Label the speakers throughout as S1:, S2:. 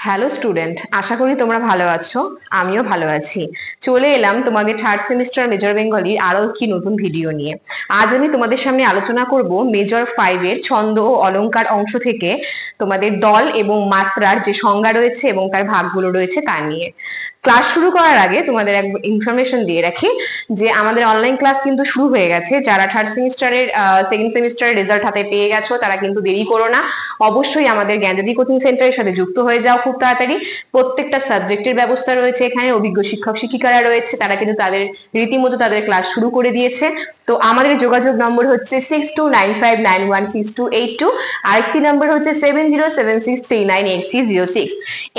S1: Hello student, আশা করি তোমরা ভালো আছো। আমিও ভালো আছি। চলে এলাম তোমাদের থার্ড সেমিস্টার মেজর বেঙ্গলির আরো একটি নতুন ভিডিও নিয়ে। আজ আমি তোমাদের সামনে আলোচনা করব মেজর 5 এর ছন্দ ও অলংকার অংশ থেকে তোমাদের দল এবং মাত্রার যে সংজ্ঞা রয়েছে এবং তার ভাগগুলো রয়েছে তা নিয়ে। ক্লাস শুরু করার আগে তোমাদের এক ইনফরমেশন দিয়ে রাখি যে আমাদের অনলাইন ক্লাস কিন্তু শুরু হয়ে গেছে। যারা থার্ড সেমিস্টারের সেকেন্ড সেমিস্টারের রেজাল্ট হাতে পেয়ে গেছো তারা কিন্তু দেরি করো না, অবশ্যই আমাদের জ্ঞানজ্যোতি কোচিং সেন্টারের সাথে যুক্ত হয়ে যাও খুব তাড়াতাড়ি। প্রত্যেকটা সাবজেক্টের ব্যবস্থা রয়েছে এখানে, অভিজ্ঞ শিক্ষক শিক্ষিকারা রয়েছে, তারা কিন্তু তাদের রীতিমতো তাদের ক্লাস শুরু করে দিয়েছে। তো আমাদের যোগাযোগ নম্বর হচ্ছে 6295916282, আরেকটি নম্বর হচ্ছে 7076398306।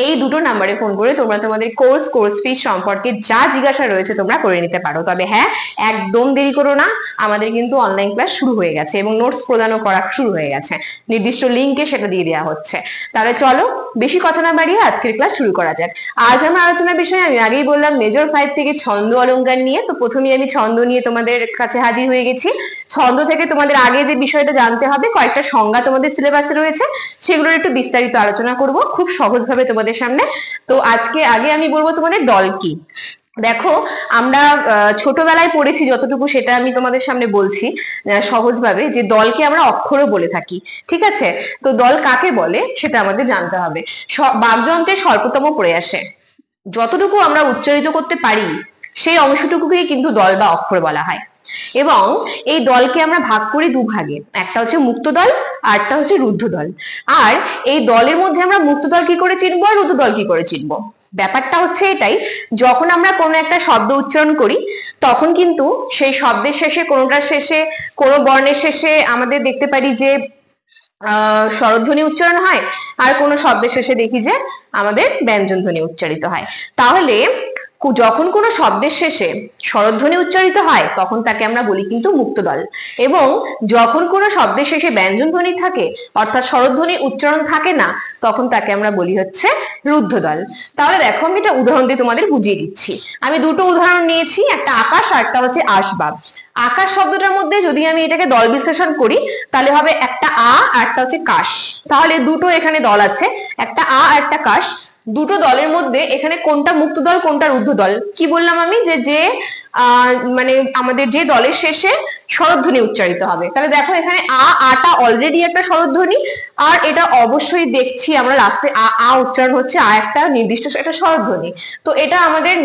S1: এই দুটো নাম্বারে ফোন করে তোমরা তোমাদের কোর্স ফি সম্পর্কে যা জিজ্ঞাসা রয়েছে তোমরা করে নিতে পারো। তবে হ্যাঁ, একদম দেরি করো না, আমাদের কিন্তু অনলাইন ক্লাস শুরু হয়ে গেছে এবং নোটস প্রদানও করা শুরু হয়ে গেছে, নির্দিষ্ট লিঙ্কে সেটা দিয়ে দেওয়া হচ্ছে। তাহলে চলো বেশি কথা না বাড়িয়ে আজকের ক্লাস শুরু করা যাক। আজ আমার আলোচনার বিষয় আমি আগেই বললাম মেজর 5 থেকে ছন্দ অলংকার নিয়ে। তো প্রথমেই আমি ছন্দ নিয়ে তোমাদের কাছে হাজির হয়ে গেছি। ছন্দ থেকে তোমাদের আগে যে বিষয়টা জানতে হবে, কয়েকটা সংজ্ঞা তোমাদের সিলেবাসে রয়েছে, সেগুলোর একটু বিস্তারিত আলোচনা করব খুব সহজভাবে তোমাদের সামনে। তো আগে আমি বলবো তোমাদের দল কি। দেখো, আমরা ছোটবেলায় পড়েছি যতটুকু, সেটা আমি তোমাদের সামনে বলছি সহজভাবে, যে দলকে আমরা অক্ষরও বলে থাকি। ঠিক আছে, তো দল কাকে বলে সেটা আমাদের জানতে হবে। বাকযন্ত্রের স্বল্পতম প্রয়াসে যতটুকু আমরা উচ্চারিত করতে পারি সেই অংশটুকুকেই কিন্তু দল বা অক্ষর বলা হয়। এবং এই দলকে আমরা ভাগ করি দুভাগে, একটা হচ্ছে মুক্ত দল আর একটা হচ্ছে রুদ্ধ দল। আর এই দলের মধ্যে আমরা মুক্ত দল কি করে চিনবো আর রুদ্ধ দল কি করে চিনবো, ব্যাপারটা হচ্ছে এটাই। যখন আমরা কোনো একটা শব্দ উচ্চারণ করি তখন কিন্তু সেই শব্দের শেষে, কোনোটার শেষে, কোনো বর্ণের শেষে আমাদের দেখতে পারি যে স্বরধ্বনি উচ্চারণ হয়, আর কোনো শব্দের শেষে দেখি যে আমাদের ব্যঞ্জন ধ্বনি উচ্চারিত হয়। তাহলে যখন কোনো শব্দের শেষে স্বরধ্বনি উচ্চারিত হয় তখন তাকে আমরা বলি কিন্তু মুক্ত দল, এবং যখন কোনো শব্দের শেষে ব্যঞ্জন ধ্বনি থাকে অর্থাৎ স্বরধ্বনি উচ্চারণ থাকে না তখন তাকে আমরা বলি হচ্ছে রুদ্ধ দল। তাহলে দেখো, আমি এটা উদাহরণ দিয়ে তোমাদের বুঝিয়ে দিচ্ছি। আমি দুটো উদাহরণ নিয়েছি, একটা আকাশ আর একটা হচ্ছে আসবাব। আকাশ শব্দটার মধ্যে যদি আমি এটাকে দল বিশ্লেষণ করি তাহলে হবে একটা আ আর একটা হচ্ছে কাশ। তাহলে দুটো এখানে দল আছে, একটা আ আর একটা কাশ। দুটো দলের মধ্যে এখানে কোনটা মুক্ত দল কোনটা রুদ্ধ দল, কি বললাম আমি, যে মানে আমাদের যে দলের শেষে স্বরধ্বনি উচ্চারিত হবে। তাহলে দেখো, এখানে আটা অলরেডি একটা স্বরধ্বনি, আর এটা অবশ্যই দেখছি আমরা লাস্টে আ উচ্চারণ হচ্ছে, একটা নির্দিষ্ট একটা স্বরধ্বনি। তো এটা আমাদের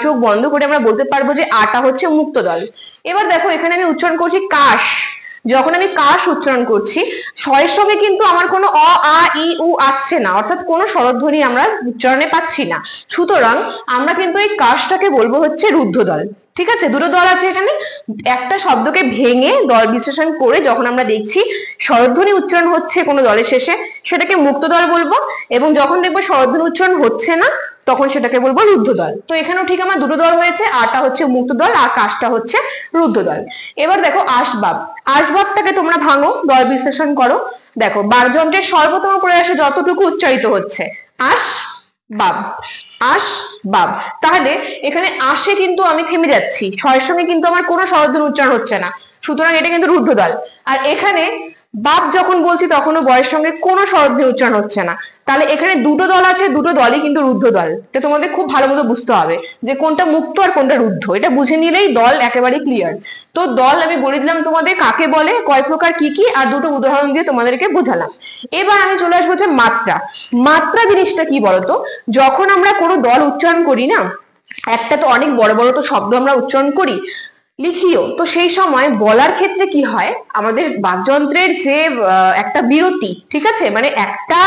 S1: চোখ বন্ধ করে আমরা বলতে পারবো যে আটা হচ্ছে মুক্ত দল। এবার দেখো, এখানে আমি উচ্চারণ করছি কাশ। যখন আমি কাশ উচ্চারণ করছি, স্বরের সঙ্গে কিন্তু আমার কোনো অ, আ, ই, উ আসছে না, অর্থাৎ কোনো স্বরধ্বনি আমরা উচ্চারণে পাচ্ছি না। সুতরাং আমরা কিন্তু এই কাশটাকে বলবো হচ্ছে রুদ্ধ দল। ঠিক আছে, দুটো দল আছে এখানে। একটা শব্দকে ভেঙে দল বিশ্লেষণ করে যখন আমরা দেখছি স্বরধ্বনি উচ্চারণ হচ্ছে কোনো দলের শেষে, সেটাকে মুক্ত দল বলবো, এবং যখন দেখবো স্বরধ্বনি উচ্চারণ হচ্ছে না তখন সেটাকে বলবো রুদ্ধ দল। তো এখানেও ঠিক আমার দুটো দল হয়েছে, আটা হচ্ছে মুক্ত দল আর কাশটা হচ্ছে রুদ্ধ দল। এবার দেখো আসবাব। আসবাবটাকে তোমরা ভাঙো, দল বিশ্লেষণ করো। দেখো, বাকযন্ত্রের সর্বতম প্রয়াসে যতটুকু উচ্চারিত হচ্ছে আস বাব, আস বাব। তাহলে এখানে আসে কিন্তু আমি থেমে যাচ্ছি, স্বরের সঙ্গে কিন্তু আমার কোনো স্বরধ্বনি উচ্চারণ হচ্ছে না, সুতরাং এটা কিন্তু রুদ্ধ দল। আর এখানে বাপ যখন বলছি তখনও বয়ের সঙ্গে কোনো স্বরধ্বনি উচ্চারণ হচ্ছে না, তাহলে এখানে দুটো দল আছে, দুটো দলই কিন্তু রুদ্ধ দল। এটা তোমাদের খুব ভালো মতো বুঝতে হবে যে কোনটা মুক্ত আর কোনটা রুদ্ধ, এটা বুঝে নিলেই দল একেবারে ক্লিয়ার। তো দল আমি বলে দিলাম তোমাদের কাকে বলে, কয় প্রকার কি কি, আর দুটো উদাহরণ দিয়ে তোমাদেরকে বোঝালাম। এবার আমি চলে আসবো হচ্ছে মাত্রা। মাত্রা জিনিসটা কি বলতো, যখন আমরা কোনো দল উচ্চারণ করি না, একটা তো অনেক বড় বড় তো শব্দ আমরা উচ্চারণ করি, লিখিও, তো সেই সময় বলার ক্ষেত্রে কি হয়, আমাদের বাকযন্ত্রের যে একটা বিরতি, ঠিক আছে, মানে একটা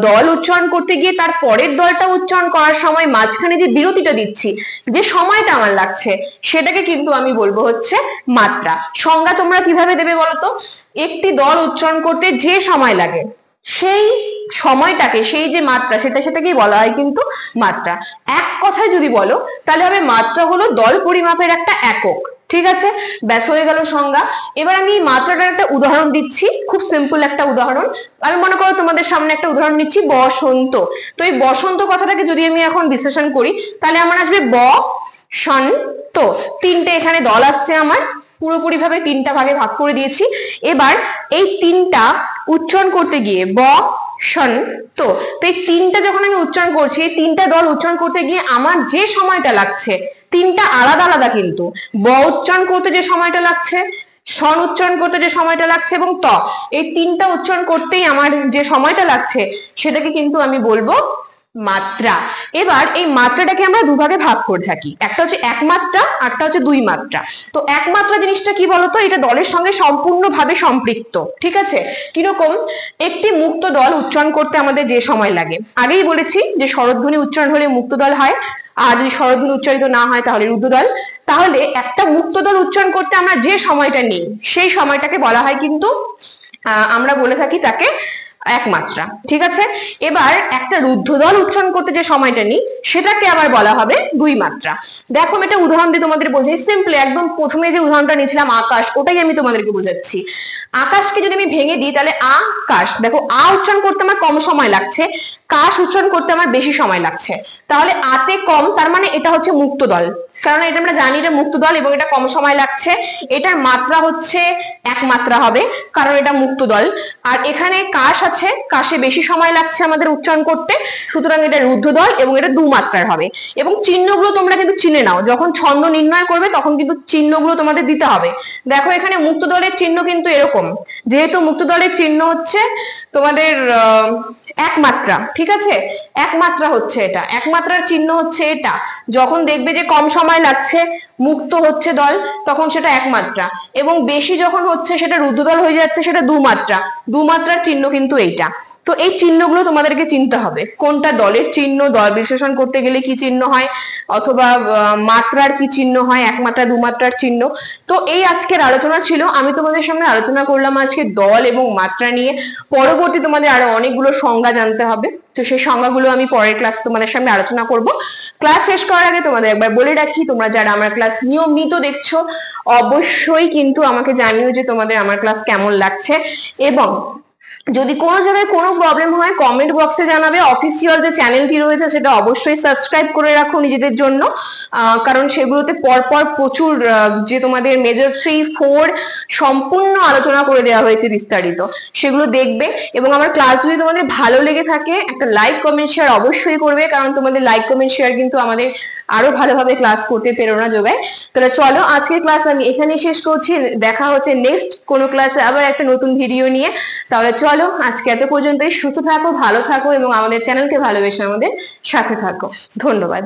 S1: দল উচ্চারণ করতে গিয়ে তার পরের দলটা উচ্চারণ করার সময় মাঝখানে যে বিরতিটা দিচ্ছি, যে সময়টা আমার লাগছে, সেটাকে কিন্তু আমি বলবো হচ্ছে মাত্রা। সংজ্ঞা তোমরা কিভাবে দেবে বলতো, একটি দল উচ্চারণ করতে যে সময় লাগে সেই সময়টাকে, সেই যে মাত্রা, সেটাকেই বলা হয় কিন্তু মাত্রা। এক কথায় যদি বলো তাহলে হবে মাত্রা হলো দল পরিমাপের একটা একক। ঠিক আছে, ব্যাস হয়ে গেল সংজ্ঞা। এবার আমি মাত্রাটার একটা উদাহরণ দিচ্ছি, খুব সিম্পল একটা উদাহরণ। আমি মনে করো তোমাদের সামনে একটা উদাহরণ নিচ্ছি, বসন্ত। তো এই বসন্ত কথাটাকে যদি আমি এখন বিশ্লেষণ করি তাহলে আমার আসবে ব সন তো, তিনটে এখানে দল আসছে আমার, পুরোপুরি ভাবে তিনটা ভাগে ভাগ করে দিয়েছি। এবার এই তিনটা উচ্চারণ করতে গিয়ে ব শন তো এই তিনটা যখন আমি উচ্চারণ করছি, এই তিনটা দল উচ্চারণ করতে গিয়ে আমার যে সময়টা লাগছে তিনটা আলাদা আলাদা, কিন্তু ব উচ্চারণ করতে যে সময়টা লাগছে, শন উচ্চারণ করতে যে সময়টা লাগছে এবং ত, এই তিনটা উচ্চারণ করতেই আমার যে সময়টা লাগছে সেটাকে কিন্তু আমি বলবো মাত্রা। এবার এই মাত্রাটাকে আমরা দুভাগে ভাগ করে থাকি, একটা হচ্ছে এক মাত্রা, একটা হচ্ছে দুই মাত্রা। তো এক মাত্রা জিনিসটা কি বলতো, এটা দলের সঙ্গে সম্পূর্ণভাবে সম্পৃক্ত, ঠিক আছে? কিরকম? একটি মুক্ত দল উচ্চারণ করতে আমাদের যে সময় লাগে, আগেই বলেছি যে স্বরধ্বনি উচ্চারণ হলে মুক্ত দল হয়, আর যদি স্বরধ্বনি উচ্চারিত না হয় তাহলে রুদ্ধ দল। তাহলে একটা মুক্ত দল উচ্চারণ করতে আমরা যে সময়টা নিই সেই সময়টাকে বলা হয় কিন্তু আমরা বলে থাকি তাকে এক মাত্রা, ঠিক আছে? এবার একটা রুদ্ধ দল উচ্চারণ করতে যে সময়টা নিই সেটাকে আবার বলা হবে দুই মাত্রা। দেখো আমি একটা উদাহরণ দিয়ে তোমাদের বোঝাই, সিম্পলি একদম প্রথমে যে উদাহরণটা নিয়েছিলাম আকাশ, ওটাই আমি তোমাদেরকে বোঝাচ্ছি। আকাশকে যদি আমি ভেঙে দিই তাহলে আকাশ, দেখো আ উচ্চারণ করতে আমার কম সময় লাগছে, কাশ উচ্চারণ করতে আমার বেশি সময় লাগছে। তাহলে আতে কম, তার মানে এটা হচ্ছে মুক্ত দল, কারণ এটা আমরা জানি এটা মুক্ত দল এবং এটা কম সময় লাগছে। এটার মাত্রা হচ্ছে এক মাত্রা হবে কারণ এটা মুক্ত দল। আর এখানে কাশ আছে, কাশে বেশি সময় লাগছে আমাদের উচ্চারণ করতে, সুতরাং এটা রুদ্ধ দল এবং এটা দু মাত্রার হবে। এবং চিহ্নগুলো তোমরা কিন্তু চিনে নাও, যখন ছন্দ নির্ণয় করবে তখন কিন্তু চিহ্নগুলো তোমাদের দিতে হবে। দেখো এখানে মুক্ত দলের চিহ্ন কিন্তু এরকম, যেহেতু মুক্ত দলের চিহ্ন হচ্ছে তোমাদের এক মাত্রা, ঠিক আছে? এক মাত্রা হচ্ছে এটা, এক মাত্রার চিহ্ন হচ্ছে এটা। যখন দেখবে যে কম সময় লাগছে, মুক্ত হচ্ছে দল, তখন সেটা এক মাত্রা, এবং বেশি যখন হচ্ছে সেটা রুদ্ধ দল হয়ে যাচ্ছে, সেটা দু মাত্রা। দু মাত্রার চিহ্ন কিন্তু এইটা। তো এই চিহ্নগুলো তোমাদেরকে চিনতে হবে, কোনটা দলের চিহ্ন, দল বিশ্লেষণ করতে গেলে কি চিহ্ন হয়, অথবা মাত্রার কি চিহ্ন হয়, এক মাত্রা দু মাত্রার চিহ্ন। তো এই আজকের আলোচনা ছিল, আমি তোমাদের সামনে আলোচনা করলাম আজকে দল এবং মাত্রা নিয়ে। পরবর্তী তোমাদের আরো অনেকগুলো সংজ্ঞা জানতে হবে, তো সেই সংজ্ঞাগুলো আমি পরের ক্লাসে তোমাদের সামনে আলোচনা করব। ক্লাস শেষ করার আগে তোমাদের একবার বলে রাখি, তোমরা যারা আমার ক্লাস নিয়মিত দেখছো অবশ্যই কিন্তু আমাকে জানিও যে তোমাদের আমার ক্লাস কেমন লাগছে, এবং যদি কোনো জায়গায় কোনো প্রবলেম হয় কমেন্ট বক্সে জানাবে। অফিসিয়াল যে চ্যানেলটি রয়েছে সেটা অবশ্যই সাবস্ক্রাইব করে রাখো নিজেদের জন্য, কারণ সেগুলোতে পরপর প্রচুর যে তোমাদের মেজর 3, 4 সম্পূর্ণ আলোচনা করে দেওয়া হয়েছে বিস্তারিত, সেগুলো দেখবে। এবং আমার ক্লাস যদি তোমাদের ভালো লেগে থাকে একটা লাইক কমেন্ট শেয়ার অবশ্যই করবে, কারণ তোমাদের লাইক কমেন্ট শেয়ার কিন্তু আমাদের আরো ভালোভাবে ক্লাস করতে প্রেরণা যোগায়। তাহলে চলো আজকের ক্লাস আমি এখানেই শেষ করছি, দেখা হচ্ছে নেক্সট কোনো ক্লাসে আবার একটা নতুন ভিডিও নিয়ে। তাহলে চলো আজকে এত পর্যন্তই, সুস্থ থাকো, ভালো থাকো এবং আমাদের চ্যানেলকে ভালোবেসে আমাদের সাথে থাকো। ধন্যবাদ।